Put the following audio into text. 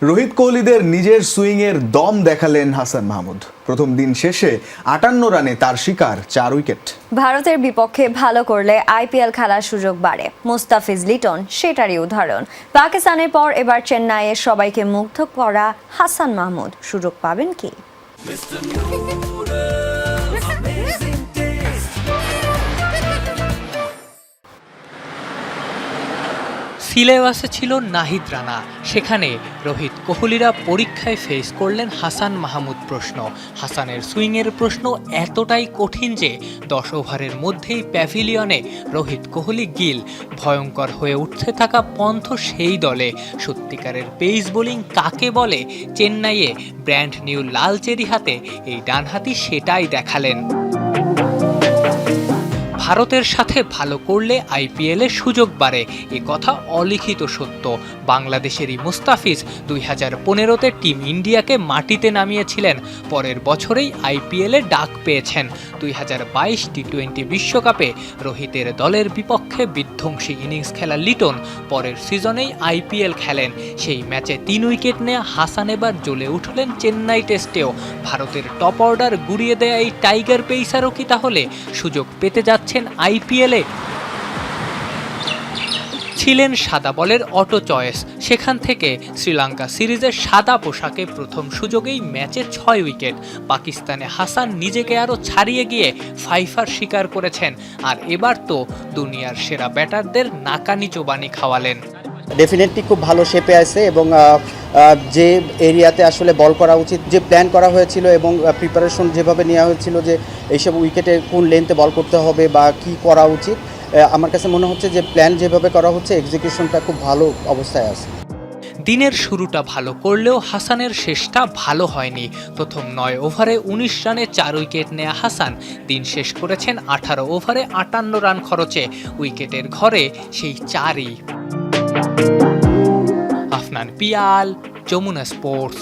রোহিত কোহলিদের নিজের সুইংয়ের দম দেখালেন হাসান মাহমুদ। প্রথম দিন শেষে ৫৮ রানে তার শিকার ৪ উইকেট। ভারতের বিপক্ষে ভালো করলে আইপিএল খেলার সুযোগ বাড়ে, মুস্তাফিজ লিটন সেটারই উদাহরণ। পাকিস্তানের পর এবার চেন্নাইয়ে সবাইকে মুগ্ধ করা হাসান মাহমুদ সুযোগ পাবেন কি? সিলেবাসে ছিল নাহিদ রানা, সেখানে রোহিত কোহলিরা পরীক্ষায় ফেস করলেন হাসান মাহমুদ প্রশ্ন। হাসানের সুইংয়ের প্রশ্ন এতটাই কঠিন যে ১০ ওভারের মধ্যেই প্যাভিলিয়নে রোহিত কোহলি গিল ভয়ঙ্কর হয়ে উঠতে থাকা পন্থ সেই দলে। সত্যিকারের পেস বোলিং কাকে বলে, চেন্নাইয়ে ব্র্যান্ড নিউ লাল চেরি হাতে এই ডানহাতি সেটাই দেখালেন। ভারতের সাথে ভালো করলে আইপিএলে সুযোগ বাড়ে, এ কথা অলিখিত সত্য। বাংলাদেশেরই মুস্তাফিজ ২০১৫তে টিম ইন্ডিয়াকে মাটিতে নামিয়েছিলেন, পরের বছরেই আইপিএলে ডাক পেয়েছেন। ২০২২ টি-20 বিশ্বকাপে রোহিতের দলের বিপক্ষে বিধ্বংসী ইনিংস খেলা লিটন পরের সিজনেই আইপিএল খেলেন। সেই ম্যাচে ৩ উইকেট নেয়া হাসান এবার জ্বলে উঠলেন চেন্নাই টেস্টেও। ভারতের টপ অর্ডার গুড়িয়ে দেয়া এই টাইগার পেসারও কি তাহলে সুযোগ পেতে যাচ্ছেন আইপিএলে? ছিলেন সাদা বলের অটো চয়েস, সেখান থেকে শ্রীলঙ্কা সিরিজের সাদা পোশাকে প্রথম সুযোগেই ম্যাচে ৬ উইকেট। পাকিস্তানে হাসান নিজেকে আরও ছাড়িয়ে গিয়ে ফাইফার শিকার করেছেন, আর এবার তো দুনিয়ার সেরা ব্যাটারদের নাকানি চোবানি খাওয়ালেন। ডেফিনেটলি খুব ভালো শেপে আছে এবং যে এরিয়াতে আসলে বল করা উচিত, যে প্ল্যান করা হয়েছিল এবং প্রিপারেশন যেভাবে নেওয়া হয়েছিল যে এইসব উইকেটে কোন লেন্থে বল করতে হবে বা কি করা উচিত, আমার কাছে মনে হচ্ছে যে প্ল্যান যেভাবে করা হচ্ছে এক্সিকিউশনটা খুব ভালো অবস্থায় আছে। দিনের শুরুটা ভালো করলেও হাসানের শেষটা ভালো হয়নি। প্রথম ৯ ওভারে ১৯ রানে ৪ উইকেট নেয়া হাসান দিন শেষ করেছেন ১৮ ওভারে ৫৮ রান খরচে। উইকেটের ঘরে সেই ৪ই। আফনান পিয়াল, যমুনা স্পোর্টস।